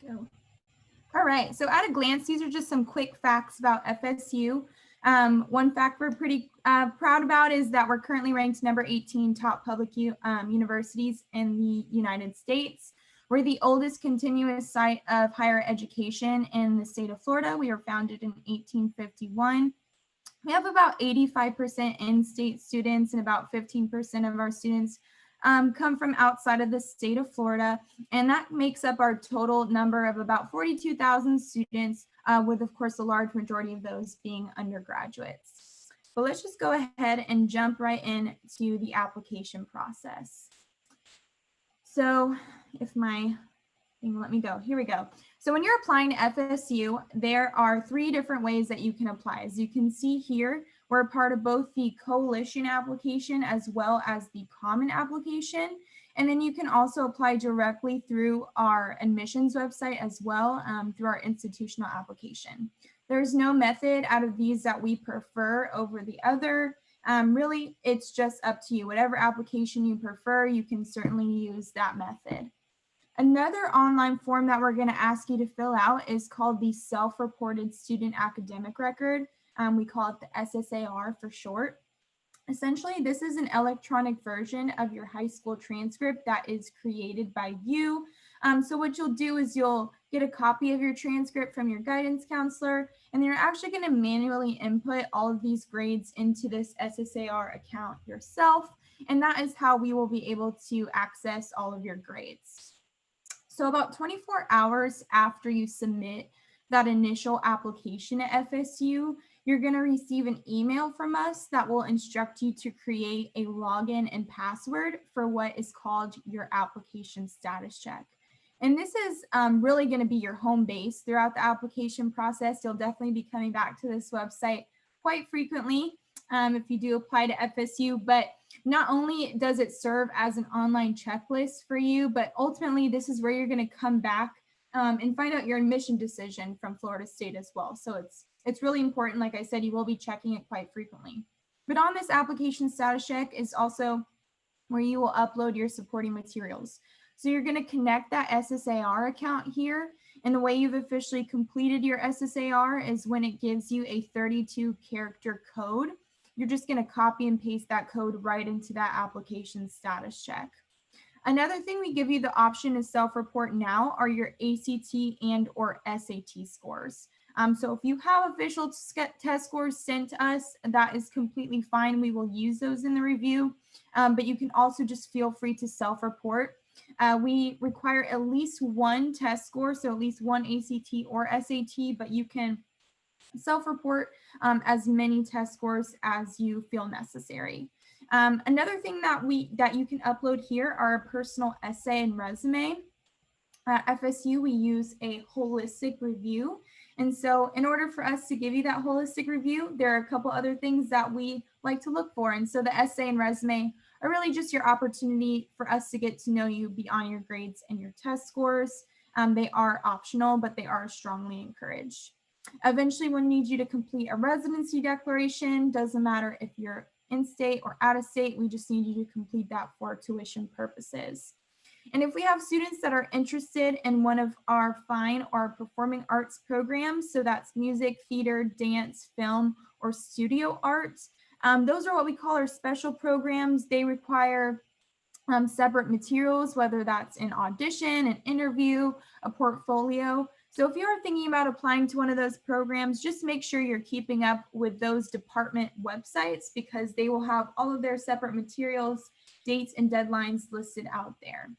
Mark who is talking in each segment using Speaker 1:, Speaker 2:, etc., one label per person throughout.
Speaker 1: Go. All right, so at a glance, these are just some quick facts about FSU. One fact we're pretty proud about is that we're currently ranked number 18 top public universities in the United States. We're the oldest continuous site of higher education in the state of Florida. We were founded in 1851. We have about 85% in-state students, and about 15% of our students come from outside of the state of Florida, and that makes up our total number of about 42,000 students, with of course a large majority of those being undergraduates. But let's just go ahead and jump right into the application process. So if my thing will let me go, here we go. So when you're applying to FSU, there are 3 different ways that you can apply. As you can see here, we're a part of both the coalition application as well as the common application. And then you can also apply directly through our admissions website as well, through our institutional application. There's no method out of these that we prefer over the other. Really, it's just up to you. Whatever application you prefer, you can certainly use that method. Another online form that we're going to ask you to fill out is called the Self-Reported Student Academic Record. We call it the SSAR for short. Essentially, this is an electronic version of your high school transcript that is created by you. So what you'll do is you'll get a copy of your transcript from your guidance counselor, and then you're actually going to manually input all of these grades into this SSAR account yourself. And that is how we will be able to access all of your grades. So about 24 hours after you submit that initial application at FSU, you're going to receive an email from us that will instruct you to create a login and password for what is called your application status check. And this is really going to be your home base throughout the application process. You'll definitely be coming back to this website quite frequently if you do apply to FSU, but not only does it serve as an online checklist for you, but ultimately this is where you're going to come back and find out your admission decision from Florida State as well. So it's really important. Like I said, you will be checking it quite frequently. But on this application status check is also where you will upload your supporting materials. So you're going to connect that SSAR account here. And the way you've officially completed your SSAR is when it gives you a 32-character code. You're just going to copy and paste that code right into that application status check. Another thing we give you the option to self-report now are your ACT and or SAT scores. So if you have official test scores sent to us, that is completely fine. We will use those in the review, but you can also just feel free to self-report. We require at least 1 test score, so at least 1 ACT or SAT, but you can self-report as many test scores as you feel necessary. Another thing that you can upload here are a personal essay and resume. At FSU, we use a holistic review. And so in order for us to give you that holistic review, there are a couple other things that we like to look for. And so the essay and resume are really just your opportunity for us to get to know you beyond your grades and your test scores. They are optional, but they are strongly encouraged. Eventually, we'll need you to complete a residency declaration. Doesn't matter if you're in-state or out-of-state, we just need you to complete that for tuition purposes. And if we have students that are interested in one of our fine or performing arts programs, so that's music, theater, dance, film, or studio arts, those are what we call our special programs. They require separate materials, whether that's an audition, an interview, a portfolio. So if you are thinking about applying to one of those programs, just make sure you're keeping up with those department websites because they will have all of their separate materials, dates, and deadlines listed out there.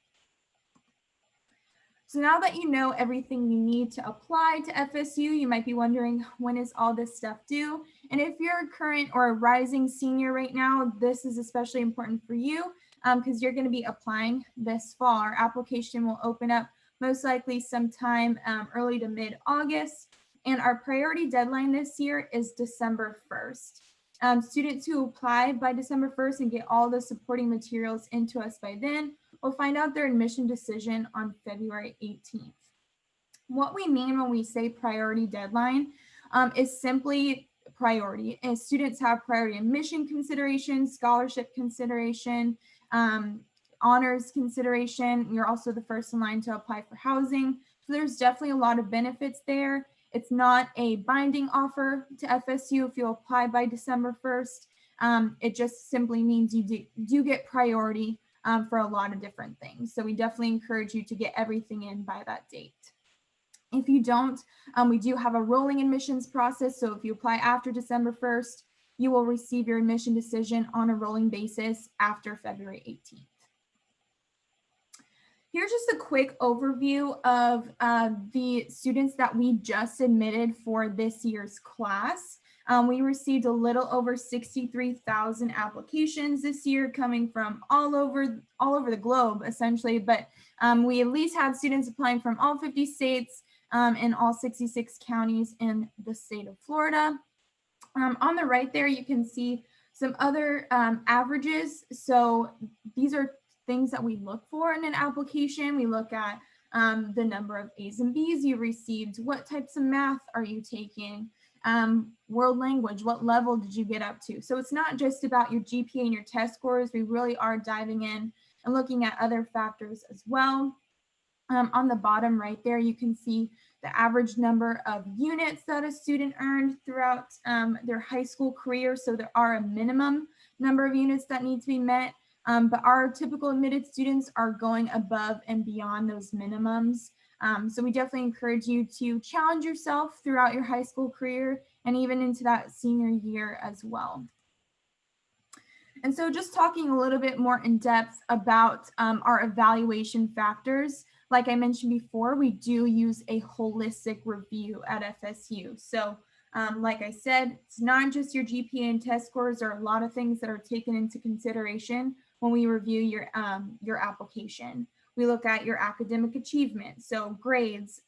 Speaker 1: So now that you know everything you need to apply to FSU, you might be wondering, when is all this stuff due? And if you're a current or a rising senior right now, this is especially important for you because you're going to be applying this fall. Our application will open up most likely sometime early to mid-August. And our priority deadline this year is December 1st. Students who apply by December 1st and get all the supporting materials into us by then will find out their admission decision on February 18th. What we mean when we say priority deadline is simply priority. As students have priority admission consideration, scholarship consideration, honors consideration. You're also the first in line to apply for housing. So there's definitely a lot of benefits there. It's not a binding offer to FSU if you apply by December 1st. It just simply means you do get priority for a lot of different things. So we definitely encourage you to get everything in by that date. If you don't, we do have a rolling admissions process. So if you apply after December 1st, you will receive your admission decision on a rolling basis after February 18th. Here's just a quick overview of the students that we just admitted for this year's class. We received a little over 63,000 applications this year, coming from all over the globe, essentially. But we at least had students applying from all 50 states and all 66 counties in the state of Florida. On the right there, you can see some other averages. So these are things that we look for in an application. We look at the number of A's and B's you received, what types of math are you taking, world language, what level did you get up to? So it's not just about your GPA and your test scores. We really are diving in and looking at other factors as well. On the bottom right there, you can see the average number of units that a student earned throughout their high school career. So there are a minimum number of units that need to be met, but our typical admitted students are going above and beyond those minimums. So we definitely encourage you to challenge yourself throughout your high school career and even into that senior year as well. And so just talking a little bit more in depth about our evaluation factors, like I mentioned before, we do use a holistic review at FSU. So like I said, it's not just your GPA and test scores. There are a lot of things that are taken into consideration when we review your application. We look at your academic achievement, so grades,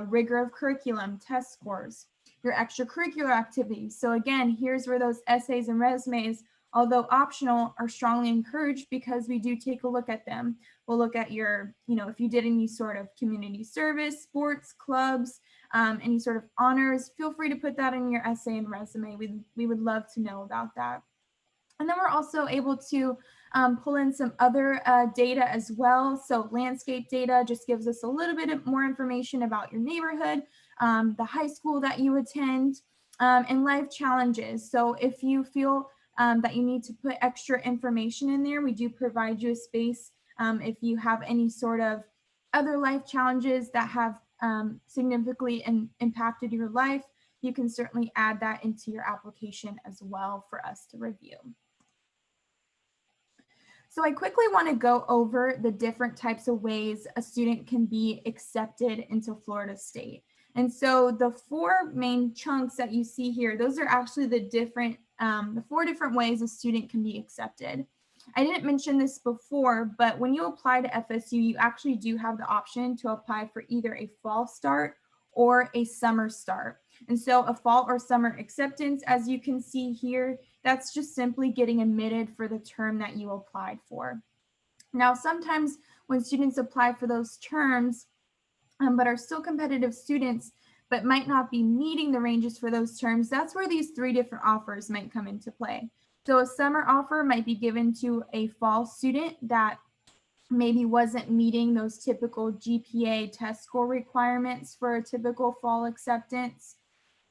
Speaker 1: rigor of curriculum, test scores, your extracurricular activities. So again, here's where those essays and resumes, although optional, are strongly encouraged because we do take a look at them. We'll look at your, if you did any sort of community service, sports, clubs, any sort of honors, feel free to put that in your essay and resume. We would love to know about that. And then we're also able to pull in some other data as well. So landscape data just gives us a little bit more information about your neighborhood, the high school that you attend, and life challenges. So if you feel that you need to put extra information in there, we do provide you a space. If you have any sort of other life challenges that have significantly impacted your life, you can certainly add that into your application as well for us to review. So I quickly want to go over the different types of ways a student can be accepted into Florida State. And so the four main chunks that you see here, those are actually the four different ways a student can be accepted. I didn't mention this before, but when you apply to FSU, you actually do have the option to apply for either a fall start or a summer start. And so a fall or summer acceptance, as you can see here, that's just simply getting admitted for the term that you applied for. Now, sometimes when students apply for those terms, but are still competitive students, but might not be meeting the ranges for those terms, that's where these three different offers might come into play. So a summer offer might be given to a fall student that maybe wasn't meeting those typical GPA test score requirements for a typical fall acceptance.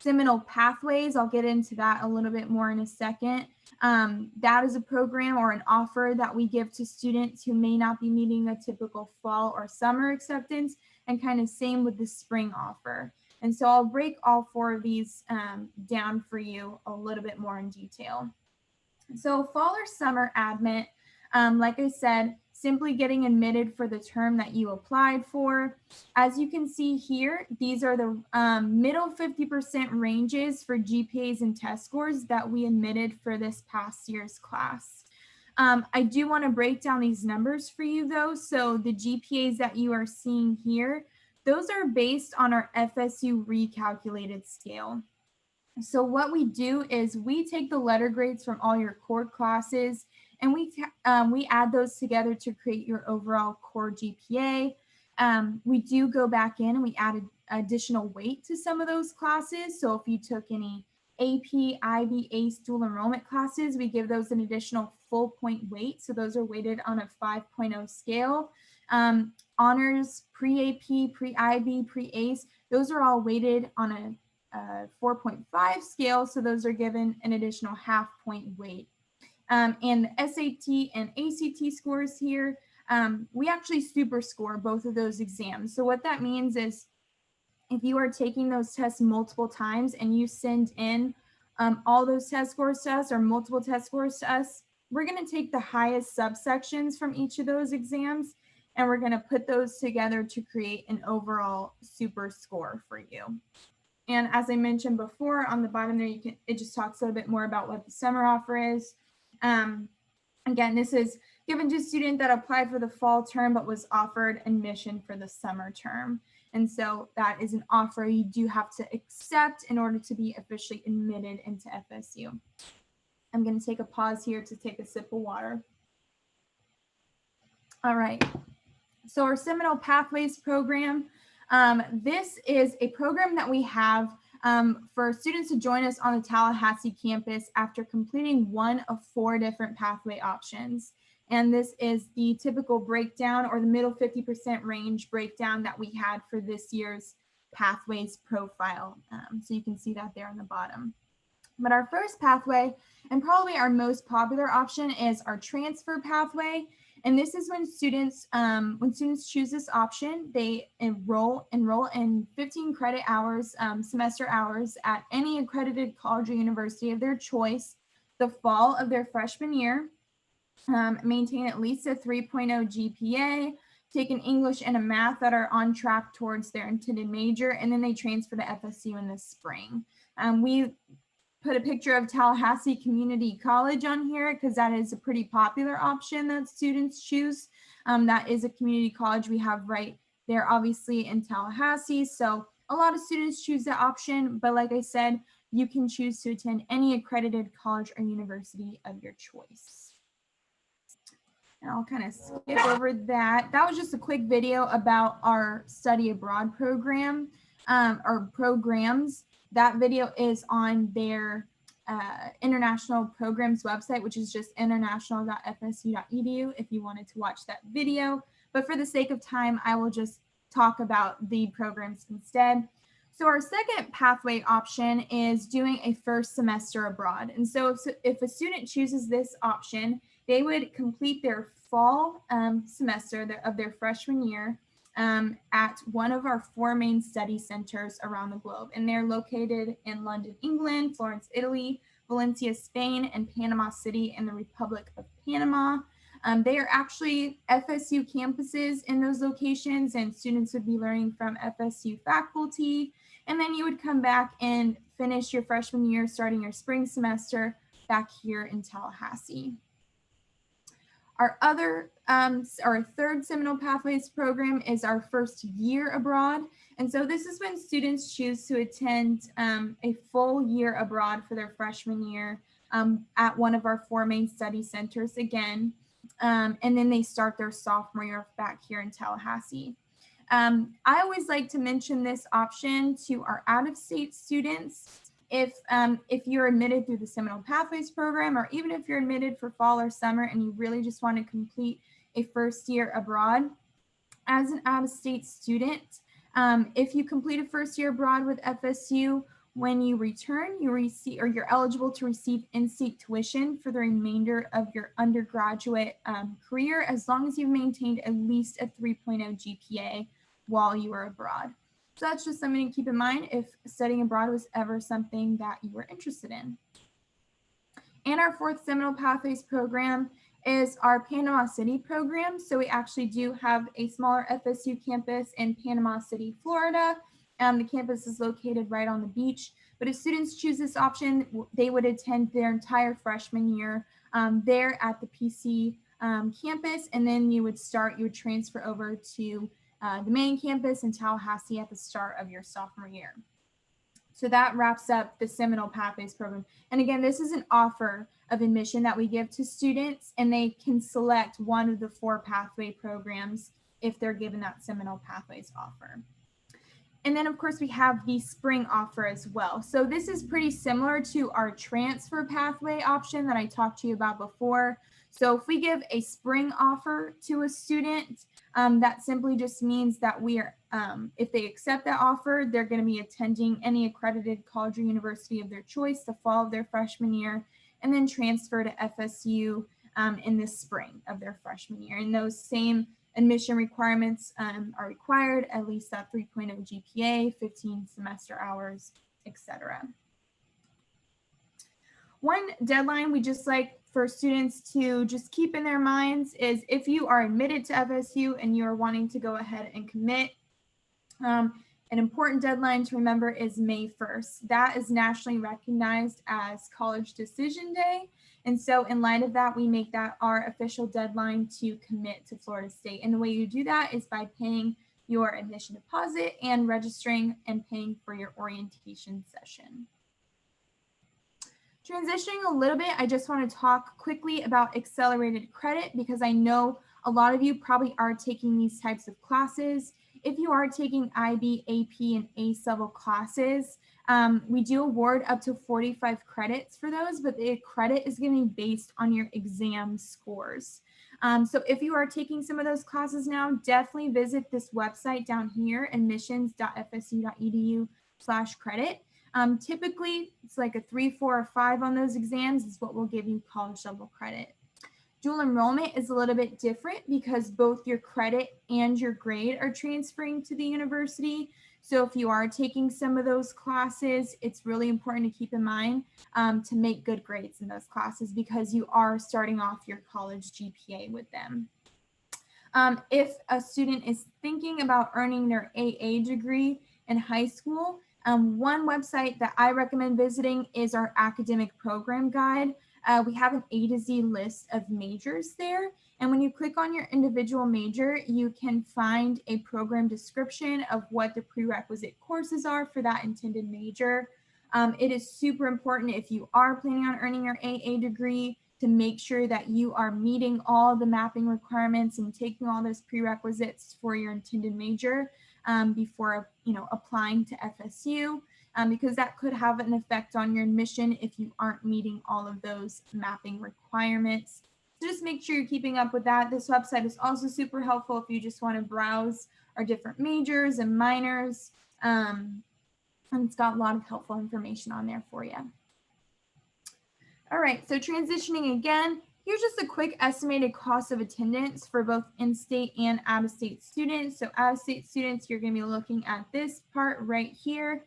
Speaker 1: Seminole Pathways, I'll get into that a little bit more in a second. That is a program or an offer that we give to students who may not be meeting a typical fall or summer acceptance, and kind of same with the spring offer. And so I'll break all four of these down for you a little bit more in detail. So fall or summer admit, like I said, simply getting admitted for the term that you applied for. As you can see here, these are the middle 50% ranges for GPAs and test scores that we admitted for this past year's class. I do want to break down these numbers for you though. So the GPAs that you are seeing here, those are based on our FSU recalculated scale. So what we do is we take the letter grades from all your core classes and we add those together to create your overall core GPA. We do go back in and we add additional weight to some of those classes. So if you took any AP, IB, ACE dual enrollment classes, we give those an additional full point weight. So those are weighted on a 5.0 scale. honors, pre-AP, pre-IB, pre-ACE, those are all weighted on a 4.5 scale. So those are given an additional half-point weight. And the SAT and ACT scores here, we actually super score both of those exams. So what that means is if you are taking those tests multiple times and you send in all those test scores to us or multiple test scores to us, we're going to take the highest subsections from each of those exams and we're going to put those together to create an overall super score for you. And as I mentioned before, on the bottom there, it just talks a little bit more about what the summer offer is. Again, this is given to a student that applied for the fall term but was offered admission for the summer term. And so that is an offer you do have to accept in order to be officially admitted into FSU. I'm going to take a pause here to take a sip of water. All right. So our Seminole Pathways program, this is a program that we have for students to join us on the Tallahassee campus after completing one of 4 different pathway options. And this is the typical breakdown or the middle 50% range breakdown that we had for this year's pathways profile. So you can see that there on the bottom. But our first pathway, and probably our most popular option, is our transfer pathway. And this is when students choose this option, they enroll in 15 credit hours, semester hours at any accredited college or university of their choice the fall of their freshman year, maintain at least a 3.0 GPA, take an English and a math that are on track towards their intended major, and then they transfer to FSU in the spring. We put a picture of Tallahassee Community College on here because that is a pretty popular option that students choose. That is a community college we have right there, obviously, in Tallahassee. So a lot of students choose that option, but like I said, you can choose to attend any accredited college or university of your choice. And I'll kind of skip over that. That was just a quick video about our study abroad program or programs. That video is on their international programs website, which is just international.fsu.edu if you wanted to watch that video. But for the sake of time, I will just talk about the programs instead. So our second pathway option is doing a first semester abroad. And so if a student chooses this option, they would complete their fall semester of their freshman year at one of our 4 main study centers around the globe. And they're located in London, England, Florence, Italy, Valencia, Spain, and Panama City in the Republic of Panama. They are actually FSU campuses in those locations, and students would be learning from FSU faculty. And then you would come back and finish your freshman year, starting your spring semester back here in Tallahassee. Our third Seminole Pathways program is our first year abroad. And so this is when students choose to attend a full year abroad for their freshman year at one of our 4 main study centers again. And then they start their sophomore year back here in Tallahassee. I always like to mention this option to our out-of-state students. If you're admitted through the Seminole Pathways program, or even if you're admitted for fall or summer and you really just want to complete a first year abroad, as an out-of-state student, if you complete a first year abroad with FSU, when you return, you're eligible to receive in-state tuition for the remainder of your undergraduate career, as long as you've maintained at least a 3.0 GPA while you are abroad. So that's just something to keep in mind if studying abroad was ever something that you were interested in. And our fourth Seminole Pathways program is our Panama City program. So we actually do have a smaller FSU campus in Panama City, Florida. The campus is located right on the beach. But if students choose this option, they would attend their entire freshman year there at the PC campus. And then you would transfer over to the main campus in Tallahassee at the start of your sophomore year. So that wraps up the Seminole Pathways program. And again, this is an offer of admission that we give to students, and they can select one of the 4 pathway programs if they're given that Seminole Pathways offer. And then of course we have the spring offer as well. So this is pretty similar to our transfer pathway option that I talked to you about before. So if we give a spring offer to a student, That simply just means that we are, if they accept that offer, they're going to be attending any accredited college or university of their choice the fall of their freshman year, and then transfer to FSU in the spring of their freshman year. And those same admission requirements are required, at least that 3.0 GPA, 15 semester hours, etc. One deadline we just like for students to just keep in their minds is if you are admitted to FSU and you are wanting to go ahead and commit, an important deadline to remember is May 1st. That is nationally recognized as College Decision Day. And so in light of that, we make that our official deadline to commit to Florida State. And the way you do that is by paying your admission deposit and registering and paying for your orientation session. Transitioning a little bit, I just want to talk quickly about accelerated credit because I know a lot of you probably are taking these types of classes. If you are taking IB, AP, and ACE level classes, we do award up to 45 credits for those, but the credit is going to be based on your exam scores. So if you are taking some of those classes now, definitely visit this website down here, admissions.fsu.edu/credit. Typically, it's like a 3, 4, or 5 on those exams is what will give you college level credit. Dual enrollment is a little bit different because both your credit and your grade are transferring to the university. So if you are taking some of those classes, it's really important to keep in mind to make good grades in those classes because you are starting off your college GPA with them. If a student is thinking about earning their AA degree in high school, one website that I recommend visiting is our academic program guide. We have an A to Z list of majors there. And when you click on your individual major, you can find a program description of what the prerequisite courses are for that intended major. It is super important if you are planning on earning your AA degree to make sure that you are meeting all the mapping requirements and taking all those prerequisites for your intended major before applying to FSU, because that could have an effect on your admission if you aren't meeting all of those mapping requirements. So just make sure you're keeping up with that. This website is also super helpful if you just want to browse our different majors and minors. And it's got a lot of helpful information on there for you. All right, so transitioning again, here's just a quick estimated cost of attendance for both in-state and out-of-state students. So out-of-state students, you're going to be looking at this part right here.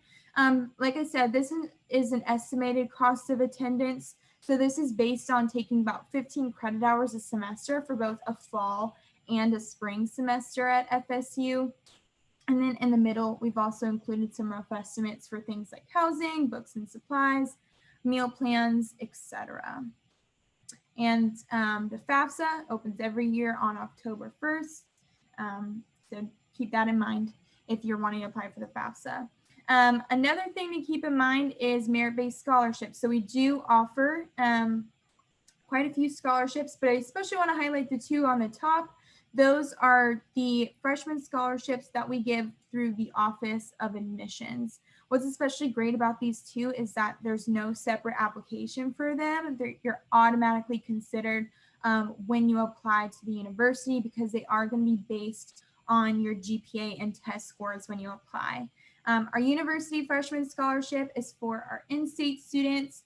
Speaker 1: Like I said, this is an estimated cost of attendance. So this is based on taking about 15 credit hours a semester for both a fall and a spring semester at FSU. And then in the middle, we've also included some rough estimates for things like housing, books and supplies, meal plans, etc. And the FAFSA opens every year on October 1st. So keep that in mind if you're wanting to apply for the FAFSA. Another thing to keep in mind is merit-based scholarships. So we do offer quite a few scholarships, but I especially want to highlight the two on the top. Those are the freshman scholarships that we give through the Office of Admissions. What's especially great about these two is that there's no separate application for them. You're automatically considered when you apply to the university because they are going to be based on your GPA and test scores when you apply. Our university freshman scholarship is for our in-state students.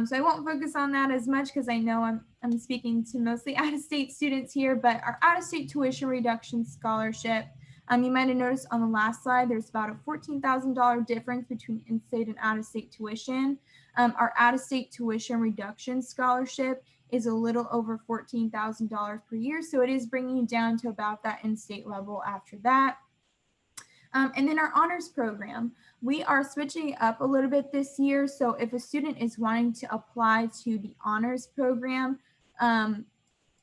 Speaker 1: So I won't focus on that as much because I know I'm speaking to mostly out-of-state students here, but our out-of-state tuition reduction scholarship, you might have noticed on the last slide, there's about a $14,000 difference between in-state and out-of-state tuition. Our out-of-state tuition reduction scholarship is a little over $14,000 per year. So it is bringing you down to about that in-state level after that. And then our honors program, we are switching up a little bit this year. So if a student is wanting to apply to the honors program,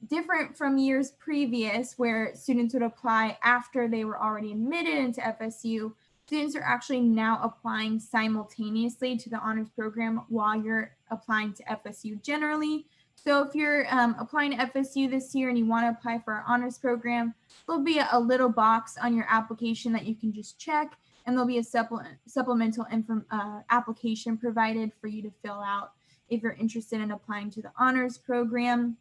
Speaker 1: different from years previous where students would apply after they were already admitted into FSU, students are actually now applying simultaneously to the honors program while you're applying to FSU generally. So if you're applying to FSU this year and you want to apply for our honors program, there'll be a little box on your application that you can just check, and there'll be a supplemental application provided for you to fill out if you're interested in applying to the honors program.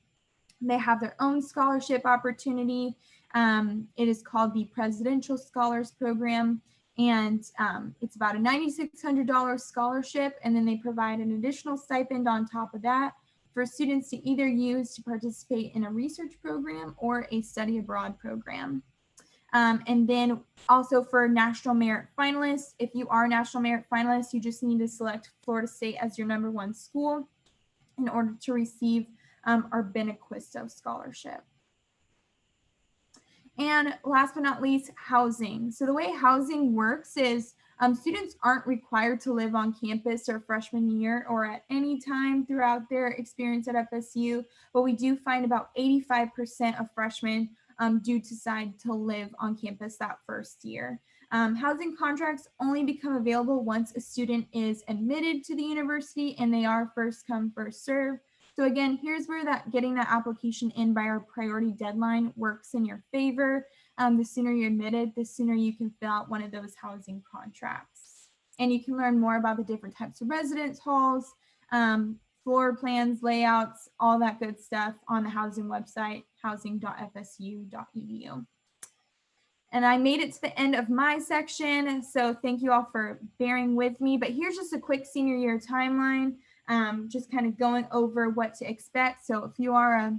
Speaker 1: They have their own scholarship opportunity. It is called the Presidential Scholars Program, and it's about a $9,600 scholarship, and then they provide an additional stipend on top of that for students to either use to participate in a research program or a study abroad program. And then also for National Merit finalists, if you are a National Merit finalist, you just need to select Florida State as your #1 school in order to receive our Benequisto scholarship. And last but not least, housing. So the way housing works is students aren't required to live on campus their freshman year or at any time throughout their experience at FSU, but we do find about 85% of freshmen do decide to live on campus that first year. Housing contracts only become available once a student is admitted to the university and they are first come, first serve. So again, here's where getting that application in by our priority deadline works in your favor. The sooner you're admitted, the sooner you can fill out one of those housing contracts. And you can learn more about the different types of residence halls, floor plans, layouts, all that good stuff on the housing website, housing.fsu.edu. And I made it to the end of my section, so thank you all for bearing with me. But here's just a quick senior year timeline. Just kind of going over what to expect. So if you are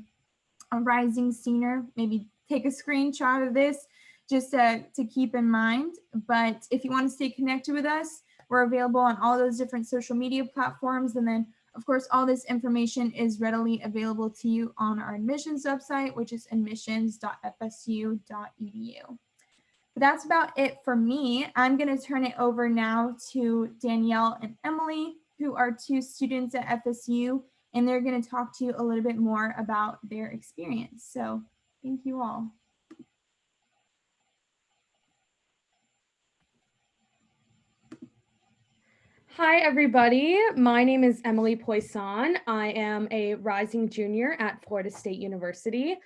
Speaker 1: a rising senior, maybe take a screenshot of this just to keep in mind. But if you want to stay connected with us, we're available on all those different social media platforms. And then, of course, all this information is readily available to you on our admissions website, which is admissions.fsu.edu. But that's about it for me. I'm going to turn it over now to Danielle and Emily, who are 2 students at FSU, and they're going to talk to you a little bit more about their experience. So thank you all.
Speaker 2: Hi, everybody. My name is Emily Poisson. I am a rising junior at Florida State University.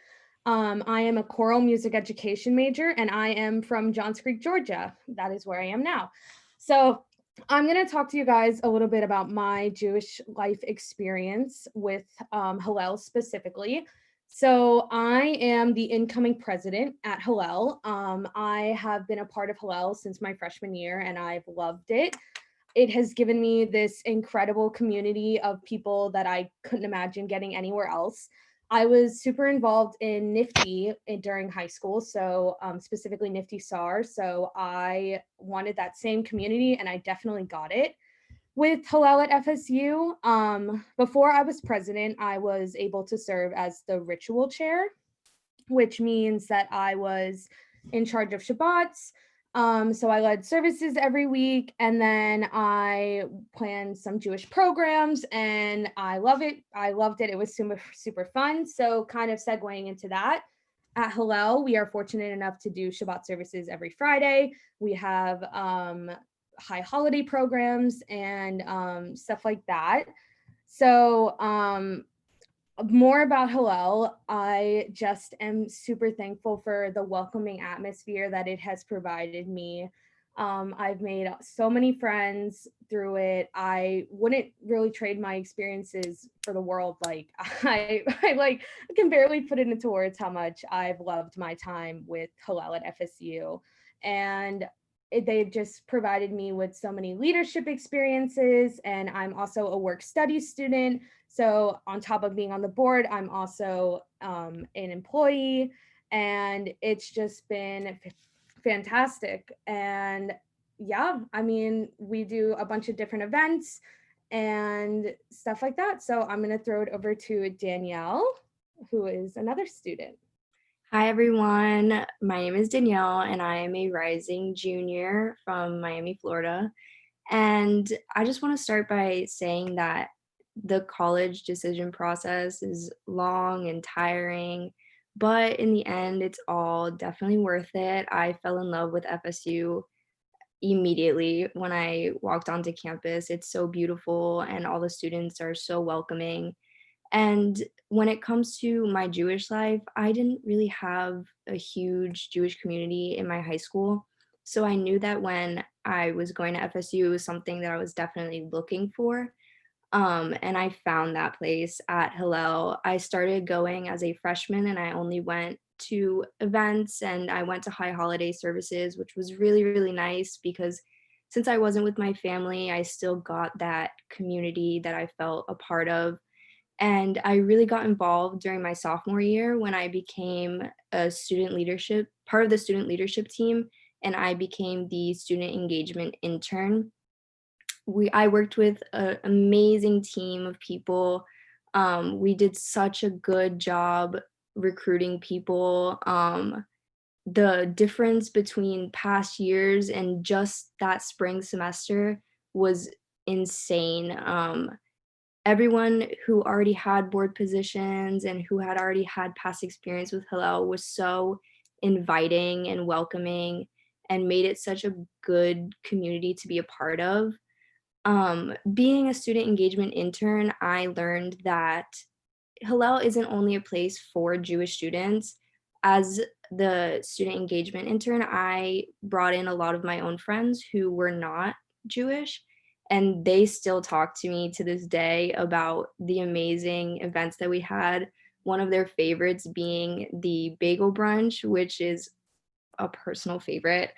Speaker 2: I am a choral music education major, and I am from Johns Creek, Georgia. That is where I am now. So I'm going to talk to you guys a little bit about my Jewish life experience with Hillel specifically. So I am the incoming president at Hillel. I have been a part of Hillel since my freshman year, and I've loved it. It has given me this incredible community of people that I couldn't imagine getting anywhere else. I was super involved in NIFTY during high school, so specifically NIFTY SAR. So I wanted that same community, and I definitely got it. With Hillel at FSU, before I was president, I was able to serve as the ritual chair, which means that I was in charge of Shabbats. So I led services every week, and then I planned some Jewish programs, and I love it. I loved it. It was super, super fun. So kind of segueing into that, at Hillel, we are fortunate enough to do Shabbat services every Friday. We have high holiday programs and stuff like that. So more about Hillel, I just am super thankful for the welcoming atmosphere that it has provided me. I've made so many friends through it. I wouldn't really trade my experiences for the world. Like I can barely put it into words how much I've loved my time with Hillel at FSU. And they've just provided me with so many leadership experiences, and I'm also a work study student. So on top of being on the board, I'm also an employee, and it's just been fantastic. And yeah, I mean, we do a bunch of different events and stuff like that. So I'm going to throw it over to Danielle, who is another student.
Speaker 3: Hi, everyone. My name is Danielle, and I am a rising junior from Miami, Florida. And I just want to start by saying that the college decision process is long and tiring, but in the end, it's all definitely worth it. I fell in love with FSU immediately when I walked onto campus. It's so beautiful, and all the students are so welcoming. And when it comes to my Jewish life, I didn't really have a huge Jewish community in my high school. So I knew that when I was going to FSU, it was something that I was definitely looking for. And I found that place at Hillel. I started going as a freshman and I only went to events and I went to high holiday services, which was really, really nice because since I wasn't with my family, I still got that community that I felt a part of. And I really got involved during my sophomore year when I became part of the student leadership team, and I became the student engagement intern. I worked with an amazing team of people. We did such a good job recruiting people. The difference between past years and just that spring semester was insane. Everyone who already had board positions and who had already had past experience with Hillel was so inviting and welcoming and made it such a good community to be a part of. Being a student engagement intern, I learned that Hillel isn't only a place for Jewish students. As the student engagement intern, I brought in a lot of my own friends who were not Jewish, and they still talk to me to this day about the amazing events that we had. One of their favorites being the bagel brunch, which is a personal favorite,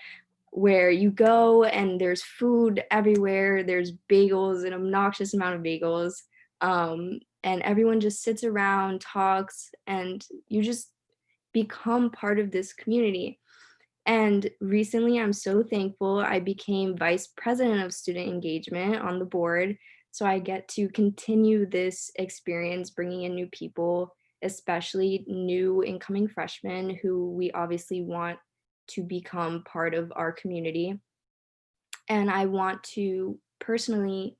Speaker 3: where you go and there's food everywhere. There's bagels, an obnoxious amount of bagels. And everyone just sits around, talks, and you just become part of this community. And recently, I'm so thankful I became vice president of student engagement on the board. So I get to continue this experience, bringing in new people, especially new incoming freshmen who we obviously want to become part of our community. And I want to personally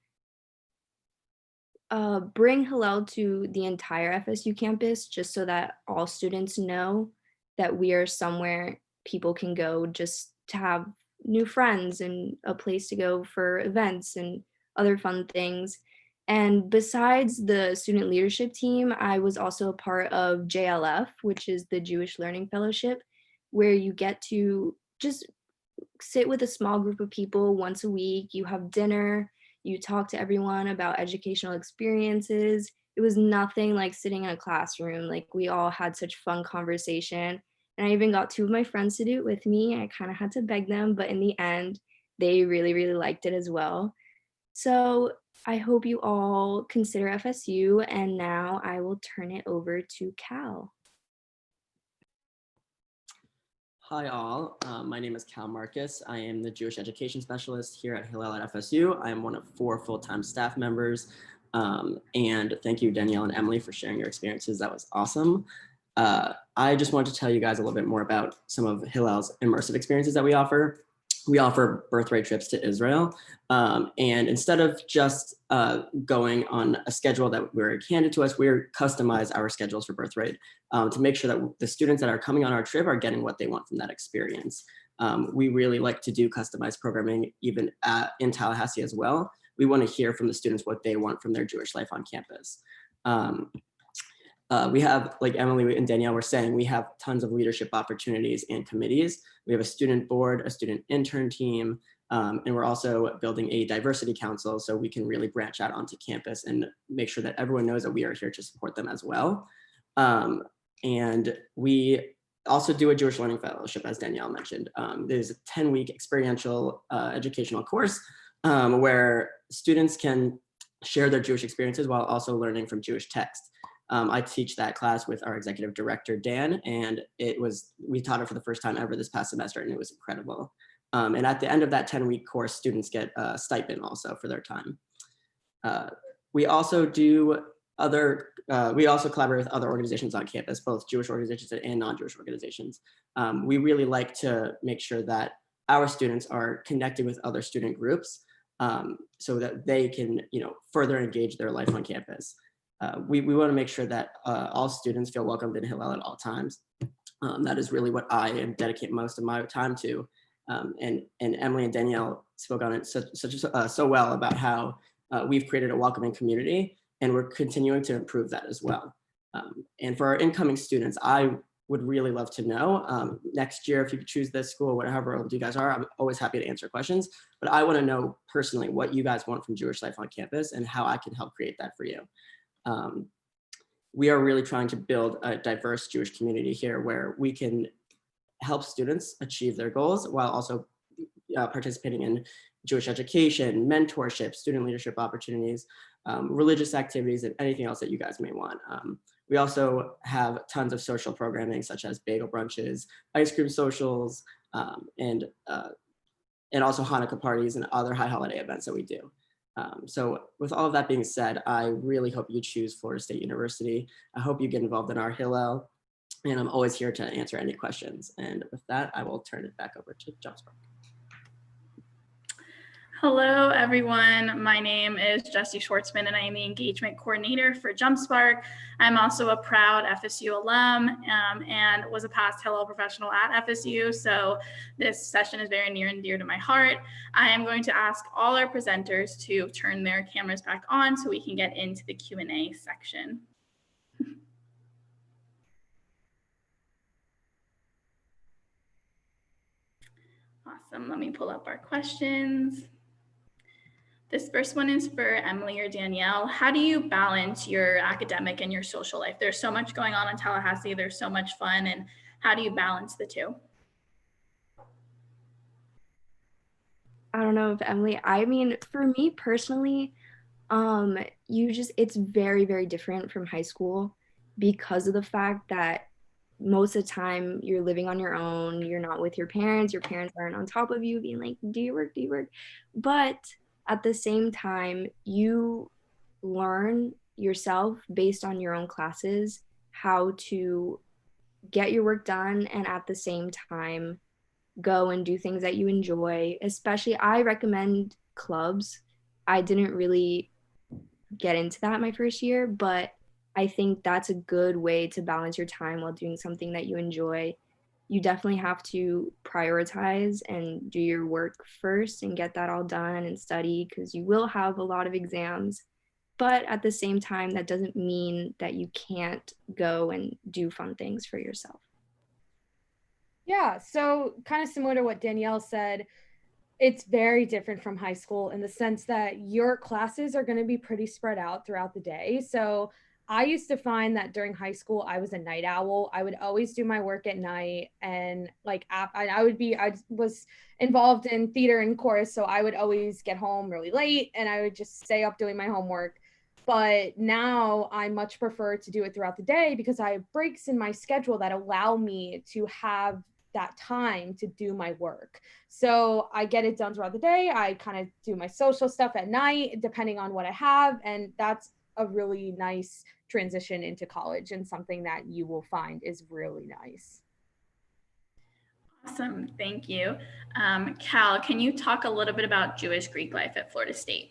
Speaker 3: bring Hillel to the entire FSU campus just so that all students know that we are somewhere people can go just to have new friends and a place to go for events and other fun things. And besides the student leadership team, I was also a part of JLF, which is the Jewish Learning Fellowship, where you get to just sit with a small group of people once a week. You have dinner, you talk to everyone about educational experiences. It was nothing like sitting in a classroom. Like, we all had such fun conversation. And I even got two of my friends to do it with me. I kind of had to beg them, but in the end, they really, really liked it as well. So I hope you all consider FSU. And now I will turn it over to Cal.
Speaker 4: Hi all, my name is Cal Marcus. I am the Jewish Education Specialist here at Hillel at FSU. I am one of 4 full-time staff members. And thank you, Danielle and Emily, for sharing your experiences. That was awesome. I just wanted to tell you guys a little bit more about some of Hillel's immersive experiences that we offer. We offer birthright trips to Israel. And instead of just going on a schedule that we're handed to us, we're customize our schedules for birthright to make sure that the students that are coming on our trip are getting what they want from that experience. We really like to do customized programming even in Tallahassee as well. We want to hear from the students what they want from their Jewish life on campus. We have, like Emily and Danielle were saying, we have tons of leadership opportunities and committees. We have a student board, a student intern team, and we're also building a diversity council so we can really branch out onto campus and make sure that everyone knows that we are here to support them as well. And we also do a Jewish Learning Fellowship, as Danielle mentioned. There's a 10-week experiential educational course where students can share their Jewish experiences while also learning from Jewish text. I teach that class with our executive director, Dan, and we taught it for the first time ever this past semester, and it was incredible. And at the end of that 10-week course, students get a stipend also for their time. We also collaborate with other organizations on campus, both Jewish organizations and non-Jewish organizations. We really like to make sure that our students are connected with other student groups so that they can, further engage their life on campus. We want to make sure that all students feel welcomed in Hillel at all times. That is really what I dedicate most of my time to. And Emily and Danielle spoke on it so well about how we've created a welcoming community, and we're continuing to improve that as well. And for our incoming students, I would really love to know. Next year, if you choose this school, whatever old you guys are, I'm always happy to answer questions. But I want to know personally what you guys want from Jewish life on campus and how I can help create that for you. We are really trying to build a diverse Jewish community here where we can help students achieve their goals while also participating in Jewish education, mentorship, student leadership opportunities, religious activities, and anything else that you guys may want. We also have tons of social programming such as bagel brunches, ice cream socials, and also Hanukkah parties and other high holiday events that we do. So with all of that being said, I really hope you choose Florida State University. I hope you get involved in our Hillel, and I'm always here to answer any questions. And with that, I will turn it back over to Jumpspark.
Speaker 5: Hello, everyone. My name is Jessie Schwartzman, and I am the engagement coordinator for JumpSpark. I'm also a proud FSU alum and was a past Hillel professional at FSU, so this session is very near and dear to my heart. I am going to ask all our presenters to turn their cameras back on so we can get into the Q&A section. Awesome. Let me pull up our questions. This first one is for Emily or Danielle. How do you balance your academic and your social life? There's so much going on in Tallahassee. There's so much fun. And how do you balance the two?
Speaker 3: I don't know if Emily, I mean, for me personally, it's very, very different from high school because of the fact that most of the time you're living on your own. You're not with your parents aren't on top of you being like, do you work? But at the same time, you learn yourself based on your own classes how to get your work done and at the same time go and do things that you enjoy. Especially, I recommend clubs. I didn't really get into that my first year, but I think that's a good way to balance your time while doing something that you enjoy. You definitely have to prioritize and do your work first and get that all done and study because you will have a lot of exams. But at the same time, that doesn't mean that you can't go and do fun things for yourself.
Speaker 2: Yeah, so kind of similar to what Danielle said, it's very different from high school in the sense that your classes are going to be pretty spread out throughout the day. So I used to find that during high school, I was a night owl. I would always do my work at night, and like I was involved in theater and chorus, so I would always get home really late and I would just stay up doing my homework. But now I much prefer to do it throughout the day because I have breaks in my schedule that allow me to have that time to do my work. So I get it done throughout the day. I kind of do my social stuff at night, depending on what I have. And that's a really nice transition into college and something that you will find is really nice.
Speaker 5: Awesome, thank you. Cal, can you talk a little bit about Jewish Greek life at Florida State?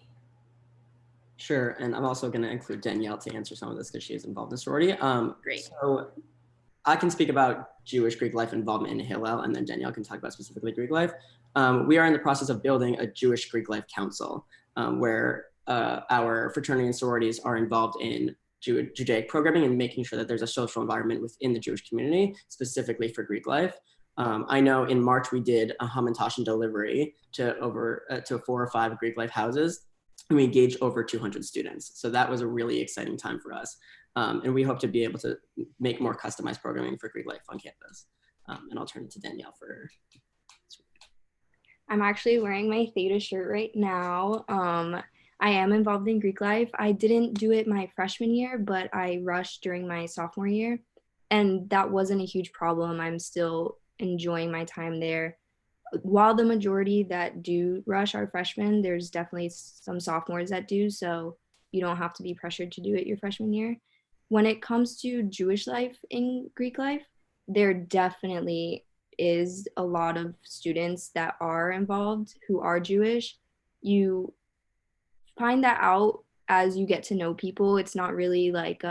Speaker 4: Sure, and I'm also going to include Danielle to answer some of this because she is involved in sorority.
Speaker 5: Great.
Speaker 4: So I can speak about Jewish Greek life involvement in Hillel, and then Danielle can talk about specifically Greek life. We are in the process of building a Jewish Greek life council where our fraternity and sororities are involved in Judaic programming and making sure that there's a social environment within the Jewish community, specifically for Greek life. I know in March we did a Hamantash delivery to 4 or 5 Greek life houses, and we engaged over 200 students. So that was a really exciting time for us. And we hope to be able to make more customized programming for Greek life on campus. And I'll turn it to Danielle for.
Speaker 3: I'm actually wearing my Theta shirt right now. I am involved in Greek life. I didn't do it my freshman year, but I rushed during my sophomore year. And that wasn't a huge problem. I'm still enjoying my time there. While the majority that do rush are freshmen, there's definitely some sophomores that do. So you don't have to be pressured to do it your freshman year. When it comes to Jewish life in Greek life, there definitely is a lot of students that are involved who are Jewish. You find that out as you get to know people. It's not really like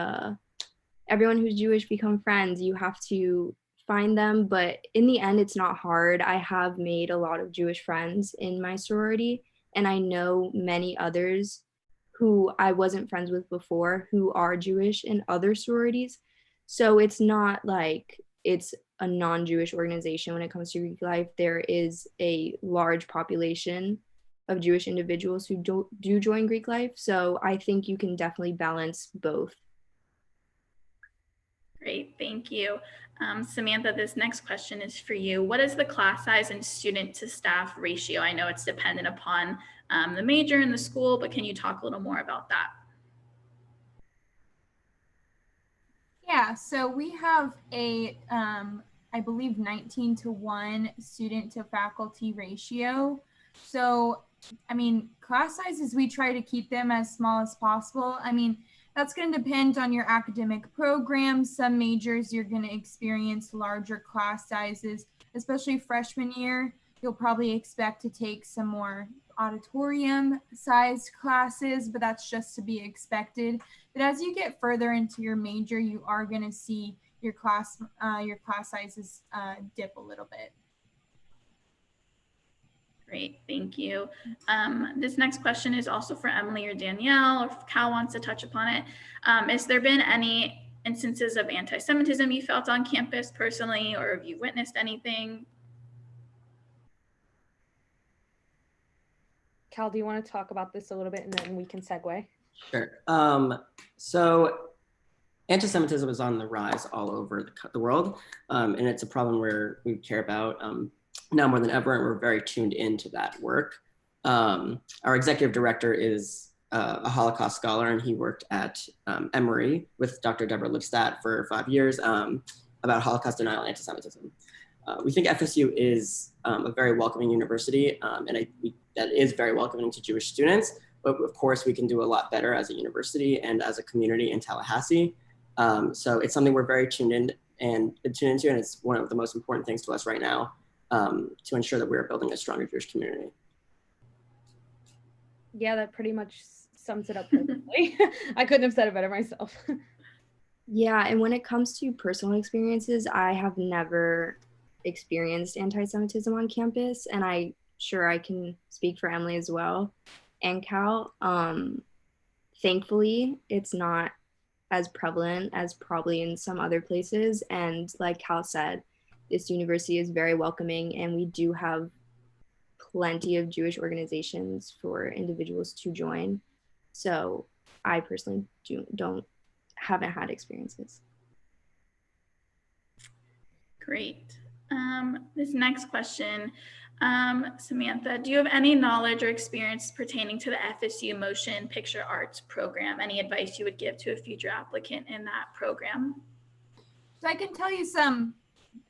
Speaker 3: everyone who's Jewish become friends. You have to find them, but in the end, it's not hard. I have made a lot of Jewish friends in my sorority, and I know many others who I wasn't friends with before who are Jewish in other sororities. So it's not like it's a non-Jewish organization when it comes to Greek life. There is a large population of Jewish individuals who do join Greek life. So I think you can definitely balance both.
Speaker 5: Great, thank you. Samantha, this next question is for you. What is the class size and student to staff ratio? I know it's dependent upon the major and the school, but can you talk a little more about that?
Speaker 1: Yeah, so we have a, I believe 19-to-1 student to faculty ratio. So, I mean, class sizes, we try to keep them as small as possible. I mean, that's going to depend on your academic program. Some majors, you're going to experience larger class sizes, especially freshman year. You'll probably expect to take some more auditorium sized classes, but that's just to be expected. But as you get further into your major, you are going to see your class sizes dip a little bit.
Speaker 5: Great, thank you. This next question is also for Emily or Danielle, or if Cal wants to touch upon it. Has there been any instances of anti-Semitism you felt on campus personally, or have you witnessed anything?
Speaker 2: Cal, do you want to talk about this a little bit and then we can segue?
Speaker 4: Sure. So anti-Semitism is on the rise all over the world, and it's a problem where we care about now more than ever, and we're very tuned into that work. Our executive director is a Holocaust scholar, and he worked at Emory with Dr. Deborah Lipstadt for 5 years about Holocaust denial and anti-Semitism. We think FSU is a very welcoming university, and that is very welcoming to Jewish students. But of course, we can do a lot better as a university and as a community in Tallahassee. So it's something we're very tuned into, and it's one of the most important things to us right now to ensure that we're building a stronger Jewish community.
Speaker 2: Yeah, that pretty much sums it up perfectly. I couldn't have said it better myself.
Speaker 3: Yeah, and when it comes to personal experiences, I have never experienced anti-Semitism on campus, and I'm sure I can speak for Emily as well and Cal. Thankfully, it's not as prevalent as probably in some other places. And like Cal said, this university is very welcoming, and we do have plenty of Jewish organizations for individuals to join. So I personally haven't had experiences.
Speaker 5: Great. This next question, Samantha, do you have any knowledge or experience pertaining to the FSU Motion Picture Arts program? Any advice you would give to a future applicant in that program?
Speaker 1: So I can tell you some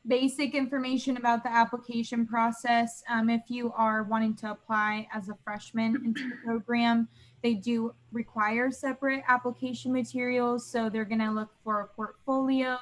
Speaker 1: basic information about the application process. If you are wanting to apply as a freshman into the program, they do require separate application materials. So they're going to look for a portfolio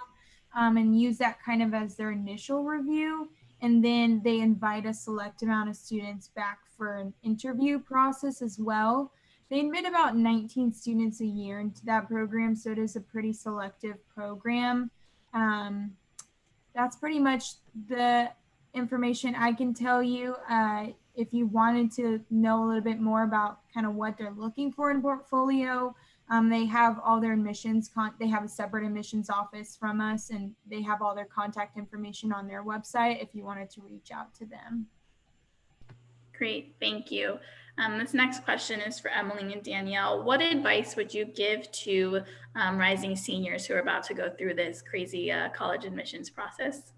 Speaker 1: and use that kind of as their initial review. And then they invite a select amount of students back for an interview process as well. They admit about 19 students a year into that program, so it is a pretty selective program. That's pretty much the information I can tell you. If you wanted to know a little bit more about kind of what they're looking for in portfolio, they have all their admissions, they have a separate admissions office from us, and they have all their contact information on their website if you wanted to reach out to them.
Speaker 5: Great, thank you. This next question is for Emily and Danielle. What advice would you give to rising seniors who are about to go through this crazy college admissions process?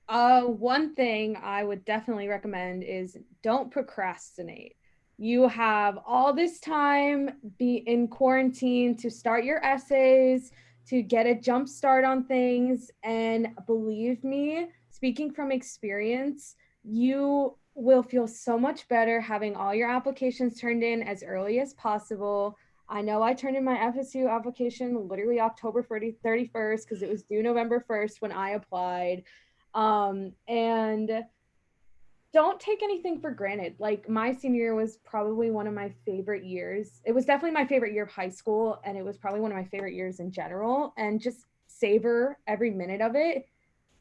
Speaker 2: One thing I would definitely recommend is don't procrastinate. You have all this time be in quarantine to start your essays, to get a jump start on things. And believe me, speaking from experience, you will feel so much better having all your applications turned in as early as possible. I know I turned in my FSU application literally October 31st because it was due November 1st when I applied. And don't take anything for granted. Like my senior year was probably one of my favorite years. It was definitely my favorite year of high school, and it was probably one of my favorite years in general, and just savor every minute of it.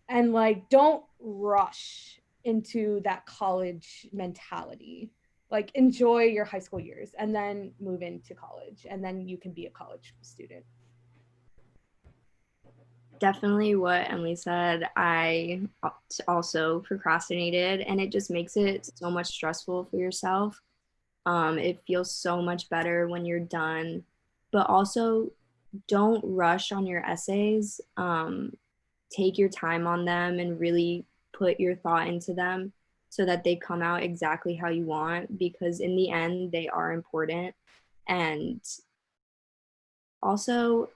Speaker 2: And like, don't rush into that college mentality. Like enjoy your high school years and then move into college, and then you can be a college student.
Speaker 3: Definitely what Emily said. I also procrastinated, and it just makes it so much stressful for yourself. It feels so much better when you're done, but also don't rush on your essays. Take your time on them and really put your thought into them so that they come out exactly how you want, because in the end, they are important. And also,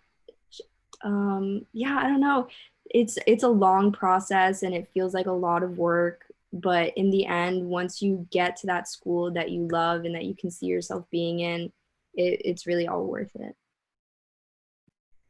Speaker 3: yeah, I don't know. It's a long process and it feels like a lot of work, but in the end, once you get to that school that you love and that you can see yourself being in, it's really all worth it.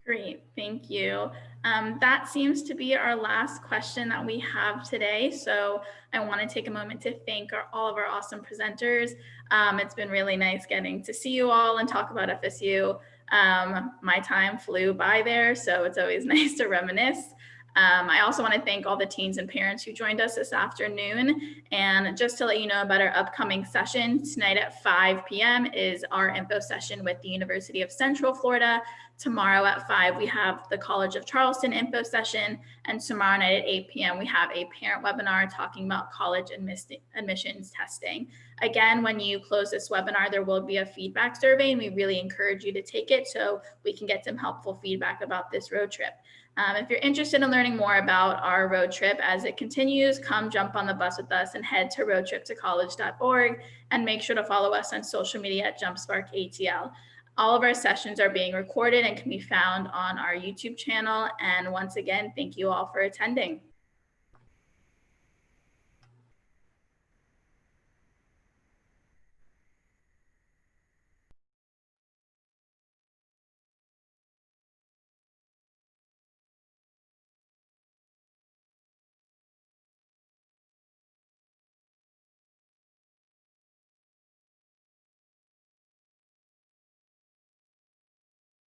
Speaker 5: Great, thank you. That seems to be our last question that we have today. So I want to take a moment to thank all of our awesome presenters. It's been really nice getting to see you all and talk about FSU. My time flew by there, so it's always nice to reminisce. I also want to thank all the teens and parents who joined us this afternoon. And just to let you know about our upcoming session, tonight at 5 p.m. is our info session with the University of Central Florida. Tomorrow at 5, we have the College of Charleston info session. And tomorrow night at 8 p.m., we have a parent webinar talking about college admissions testing. Again, when you close this webinar, there will be a feedback survey, and we really encourage you to take it so we can get some helpful feedback about this road trip. If you're interested in learning more about our road trip as it continues, come jump on the bus with us and head to roadtriptocollege.org, and make sure to follow us on social media at JumpSparkATL. All of our sessions are being recorded and can be found on our YouTube channel. And once again, thank you all for attending.